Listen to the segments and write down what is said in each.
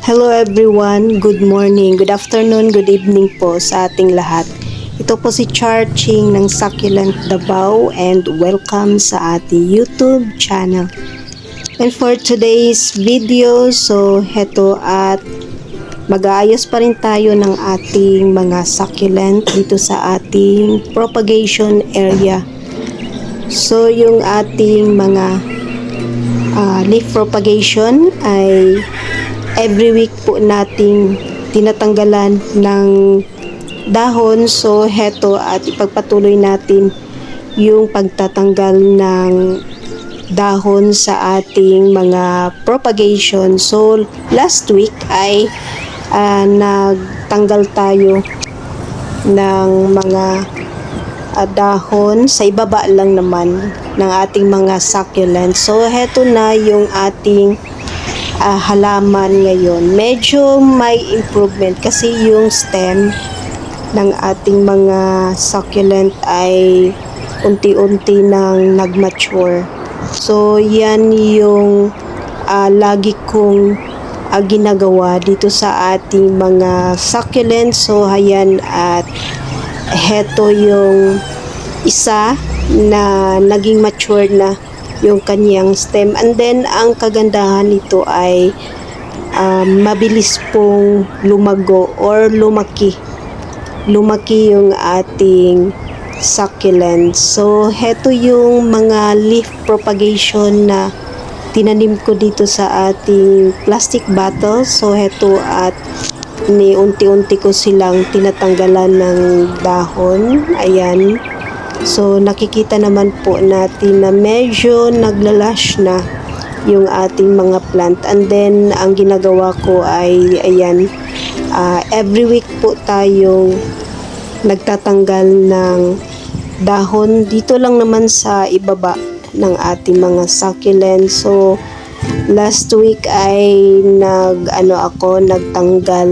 Hello everyone, good morning, good afternoon, good evening po sa ating lahat. Ito po si Char Ching ng Succulent Davao and welcome sa ating YouTube channel. And for today's video, so heto at mag-aayos pa rin tayo ng ating mga succulent dito sa ating propagation area. So yung ating mga leaf propagation ay every week po nating tinatanggalan ng dahon. So heto at ipagpatuloy natin yung pagtatanggal ng dahon sa ating mga propagation. So last week ay nagtanggal tayo ng mga dahon sa ibaba lang naman ng ating mga succulent. So heto na yung ating halaman ngayon. Medyo may improvement kasi yung stem ng ating mga succulent ay unti-unti nang nag-mature. So yan yung lagi kong ginagawa dito sa ating mga succulent. So ayan, at heto yung isa na naging mature na yung kanyang stem. And then ang kagandahan nito ay mabilis pong lumago or lumaki yung ating succulent. So heto yung mga leaf propagation na tinanim ko dito sa ating plastic bottle. So heto at unti-unti ko silang tinatanggalan ng dahon. Ayan. So nakikita naman po natin na medyo naglalash na yung ating mga plant. And then ang ginagawa ko ay ayan, every week po tayong nagtatanggal ng dahon dito lang naman sa ibaba ng ating mga succulent. So last week ay nagtanggal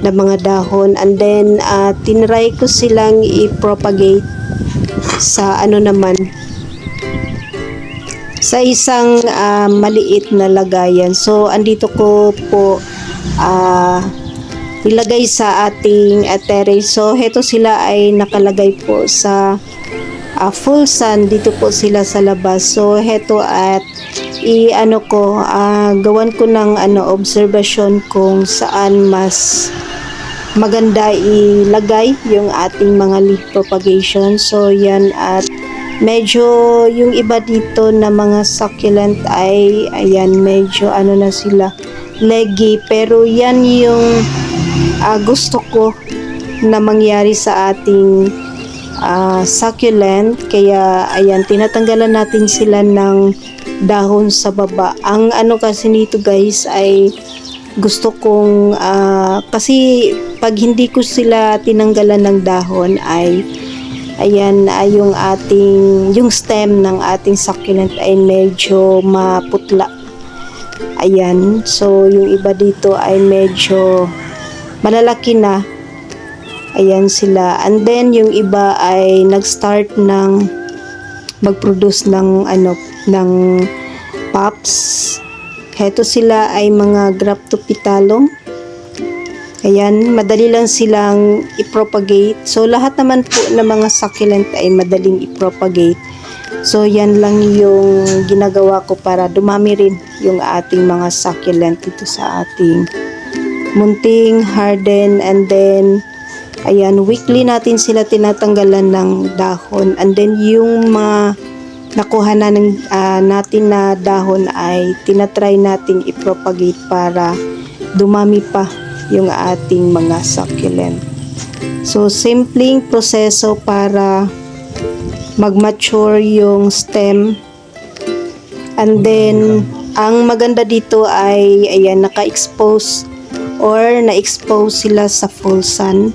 ng mga dahon, and then tinry ko silang i-propagate sa sa isang maliit na lagayan. So andito ko po ilagay sa ating terrace. So heto sila ay nakalagay po sa full sun. Dito po sila sa labas. So heto at gawan ko ng obserbasyon kung saan mas maganda ilagay yung ating mga leaf propagation. So yan, at medyo yung iba dito na mga succulent ay ayan, medyo na sila, leggy. Pero yan yung gusto ko na mangyari sa ating succulent. Kaya ayan, tinatanggalan natin sila ng dahon sa baba. Ang kasi nito guys ay gusto kong kasi pag hindi ko sila tinanggalan ng dahon ay ayan, yung stem ng ating succulent ay medyo maputla. Ayan, so yung iba dito ay medyo malalaki na. Ayan sila. And then yung iba ay nag-start ng mag-produce ng pops. Heto sila ay mga Graptopetalum. Ayan, madali lang silang i-propagate. So lahat naman po ng mga succulent ay madaling i-propagate. So yan lang yung ginagawa ko para dumami rin yung ating mga succulent dito sa ating munting garden. And then ayan, weekly natin sila tinatanggalan ng dahon. And then yung mga nakuha na natin na dahon ay tinatry nating i-propagate para dumami pa yung ating mga succulent. So simpleng proseso para mag-mature yung stem. And then ang maganda dito ay ayan, naka-expose or na-expose sila sa full sun.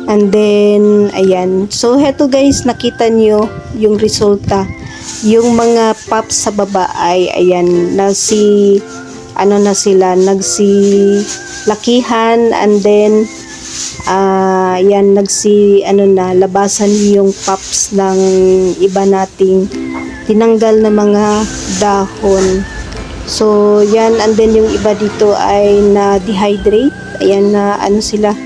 And then ayan, so heto guys, nakita nyo yung resulta. Yung mga pops sa baba ay ayan, na sila nagsilakihan. And then ayan, labasan yung pops ng iba nating tinanggal na mga dahon. So, yan. And then, yung iba dito ay na-dehydrate. Ayan na, ano sila,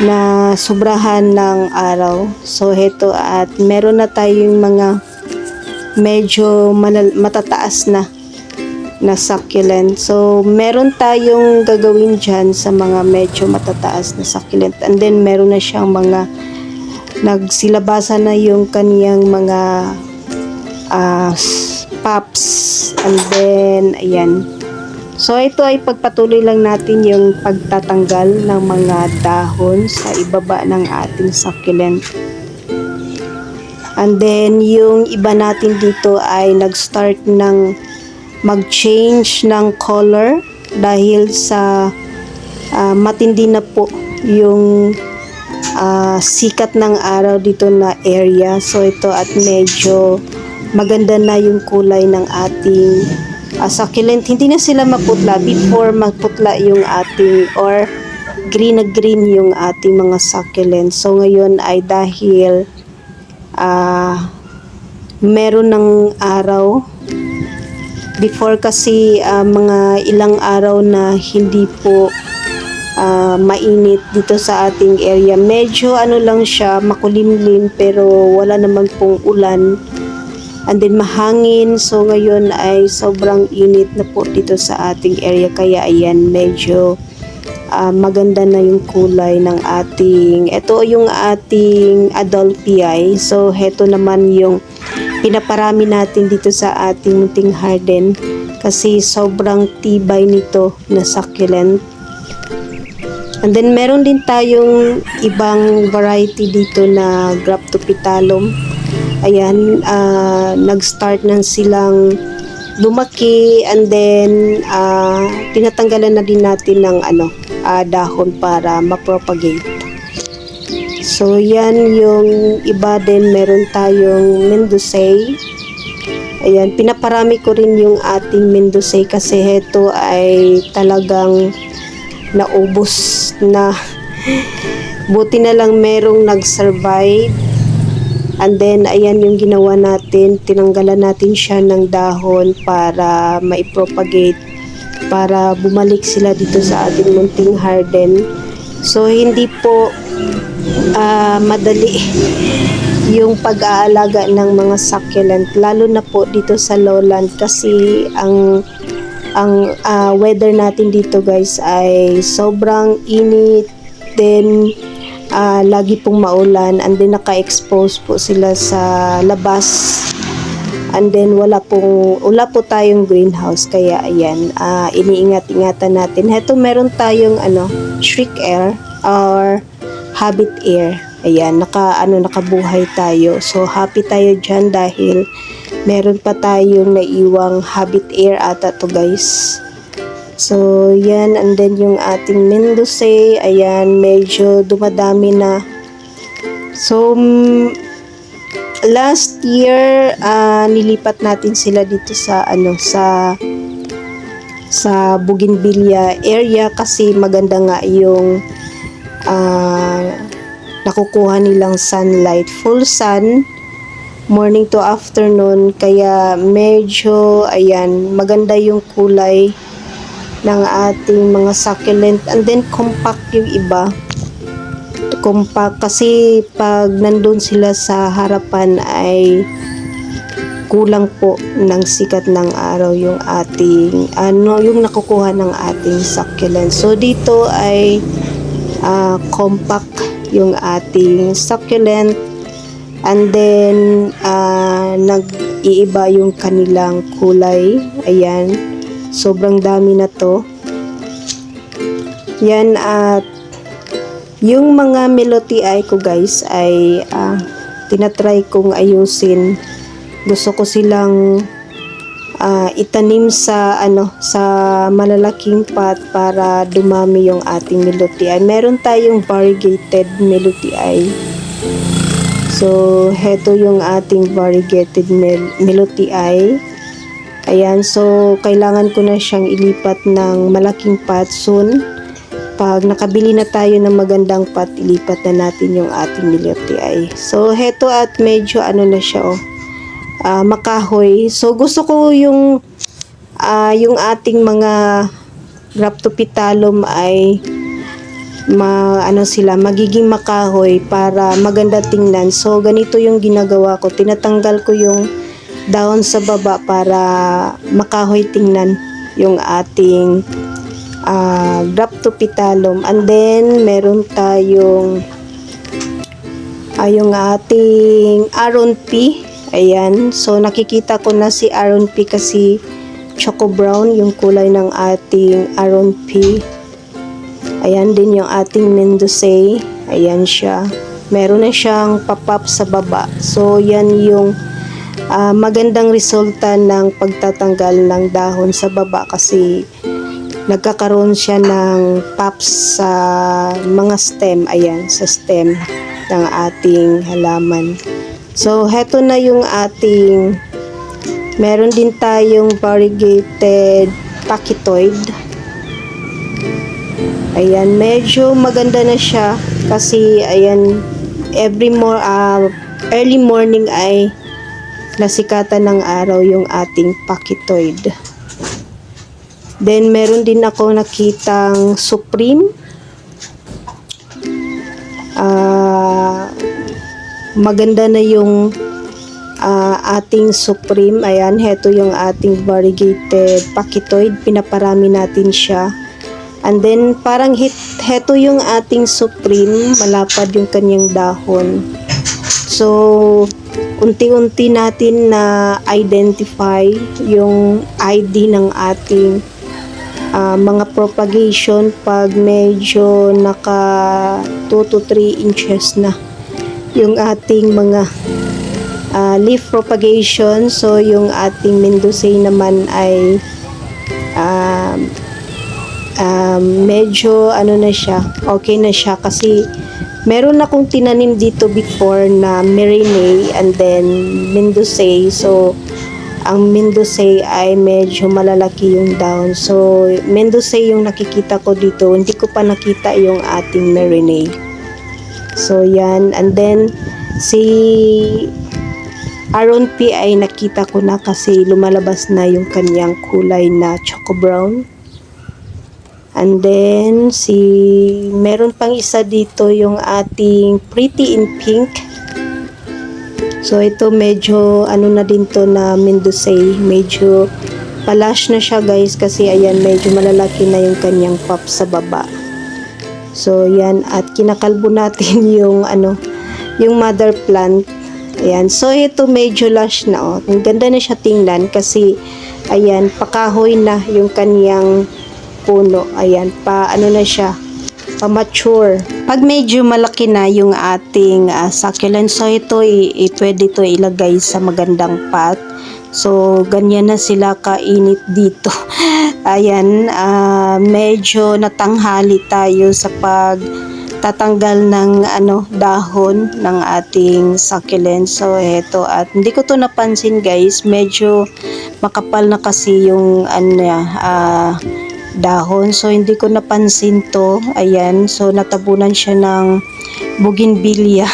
na sobrahan ng araw. So, heto at meron na tayong mga medyo matataas na succulent. So, meron tayong gagawin dyan sa mga medyo matataas na succulent. And then, meron na siyang mga nagsilabasa na yung kaniyang mga pops. And then, ayan. So, ito ay pagpatuloy lang natin yung pagtatanggal ng mga dahon sa ibaba ng ating succulent. And then, yung iba natin dito ay nag-start ng mag-change ng color dahil sa matindi na po yung sikat ng araw dito na area. So, ito at medyo maganda na yung kulay ng ating succulent. Hindi na sila maputla. Before magputla yung ating or green na green yung ating mga succulent. So ngayon ay dahil meron ng araw. Before kasi mga ilang araw na hindi po mainit dito sa ating area. Medyo ano lang siya, makulimlim pero wala naman pong ulan. And then mahangin, so ngayon ay sobrang init na po dito sa ating area, kaya ayan medyo maganda na yung kulay ng ating, ito yung ating Adelphia. So heto naman yung pinaparami natin dito sa ating munting garden kasi sobrang tibay nito na succulent. And then meron din tayong ibang variety dito na Graptophyllum. Ayan, nag-start na silang lumaki and then tinatanggalan na din natin ng dahon para ma-propagate. So yan yung iba din, meron tayong Mendozae. Ayan, pinaparami ko rin yung ating Mendozae kasi heto ay talagang naubos na. Buti na lang merong nag-survive. And then, ayan yung ginawa natin. Tinanggalan natin siya ng dahon para maipropagate. Para bumalik sila dito sa ating munting garden. So, hindi po madali yung pag-aalaga ng mga succulent. Lalo na po dito sa lowland kasi ang weather natin dito guys ay sobrang init. Then, lagi pong maulan and then naka-expose po sila sa labas and then wala po tayong greenhouse kaya ayan, iniingat-ingatan natin. Heto meron tayong shriek air or habit air. Ayan, nakabuhay tayo. So happy tayo dyan dahil meron pa tayong naiwang habit air ata to guys. So, yan. And then, yung ating Mendozae, ayan, medyo dumadami na. So, last year, nilipat natin sila dito sa, sa Bougainvillea area kasi maganda nga yung nakukuha nilang sunlight. Full sun, morning to afternoon. Kaya, medyo, ayan, maganda yung kulay ng ating mga succulent. And then compact yung iba, compact kasi pag nandun sila sa harapan ay kulang po ng sikat ng araw yung ating yung nakukuha ng ating succulent. So dito ay compact yung ating succulent and then nag-iiba yung kanilang kulay. Ayan, sobrang dami na to. Yan, at yung mga Melotiae ko guys ay tinatry kong ayusin. Gusto ko silang itanim sa sa malalaking pot para dumami yung ating Melotiae. Meron tayong variegated Melotiae. So heto yung ating variegated Melotiae. Ayan, so kailangan ko na siyang ilipat ng malaking pot soon. Pag nakabili na tayo ng magandang pot, ilipat na natin yung ating Melotiae. So heto at medyo na siya makahoy. So gusto ko yung yung ating mga Rhaptopetalum ay magiging makahoy para maganda tingnan. So ganito yung ginagawa ko, tinatanggal ko yung dahon sa baba para makahoy tingnan yung ating Rhaptopetalum. And then meron tayong yung ating Aron P. Ayan, so nakikita ko na si Aron P kasi choco brown yung kulay ng ating Aron P. Ayan din yung ating Mendozae. Ayan siya. Meron na siyang pop-up sa baba. So, yan yung magandang resulta ng pagtatanggal ng dahon sa baba kasi nagkakaroon siya ng pops sa mga stem. Ayan, sa stem ng ating halaman. So, heto na yung ating meron din tayong variegated pachytoid. Ayan, medyo maganda na siya kasi ayan, early morning ay nasikatan ng araw yung ating pachytoid. Then meron din ako nakitang Supreme. Maganda na yung ating Supreme. Ayan, heto yung ating variegated pachytoid. Pinaparami natin siya. And then, parang heto yung ating Supreme, malapad yung kanyang dahon. So, unti-unti natin na identify yung ID ng ating mga propagation pag medyo naka 2 to 3 inches na yung ating mga leaf propagation. So, yung ating Mendozae naman ay medyo na siya, okay na siya kasi meron akong tinanim dito before na Myrenae and then Mendozae. So ang Mendozae ay medyo malalaki yung down. So Mendozae yung nakikita ko dito, hindi ko pa nakita yung ating Myrenae. So yan, and then si Aron P ay nakita ko na kasi lumalabas na yung kanyang kulay na choco brown. And then, meron pang isa dito yung ating Pretty in Pink. So, ito medyo, na din to na Mendozae. Medyo palash na siya guys kasi ayan, medyo malalaki na yung kanyang pop sa baba. So, yan. At kinakalbo natin yung, yung mother plant. Ayan. So, ito medyo lush na. Ang ganda na siya tingnan kasi, ayan, pakahoy na yung kanyang puno. Ayan, na siya, pa-mature. Pag medyo malaki na yung ating succulent, so ito pwede to ilagay sa magandang pot. So, ganyan na sila kainit dito. Ayan, medyo natanghali tayo sa pagtatanggal ng dahon ng ating succulent. So, eto, at hindi ko to napansin guys, medyo makapal na kasi yung dahon. So, hindi ko napansin to. Ayan. So, natabunan siya ng bougainvillea.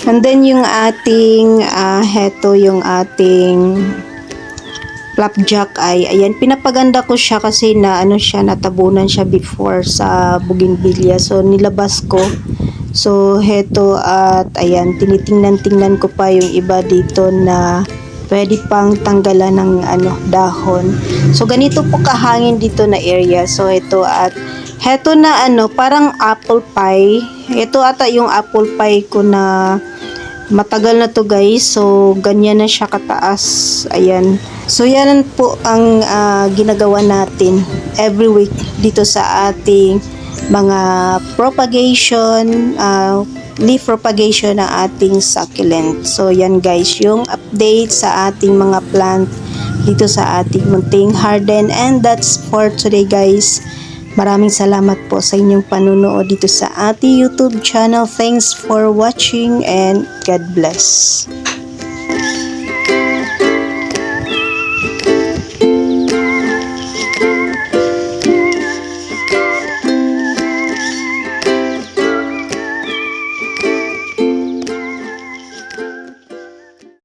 And then, yung ating, heto yung ating flapjack ay, ayan, pinapaganda ko siya kasi natabunan siya before sa bougainvillea. So, nilabas ko. So, heto at, ayan, tinitingnan-tingnan ko pa yung iba dito na pwede pang tanggalan ng dahon. So, ganito po kahangin dito na area. So, ito at heto na parang apple pie. Ito ata yung apple pie ko na matagal na to guys. So, ganyan na siya kataas. Ayan. So, yan po ang ginagawa natin every week dito sa ating mga propagation, leaf propagation ng ating succulent. So, yan guys, yung update sa ating mga plant dito sa ating munting garden. And that's for today guys. Maraming salamat po sa inyong panunood dito sa ating YouTube channel. Thanks for watching and God bless.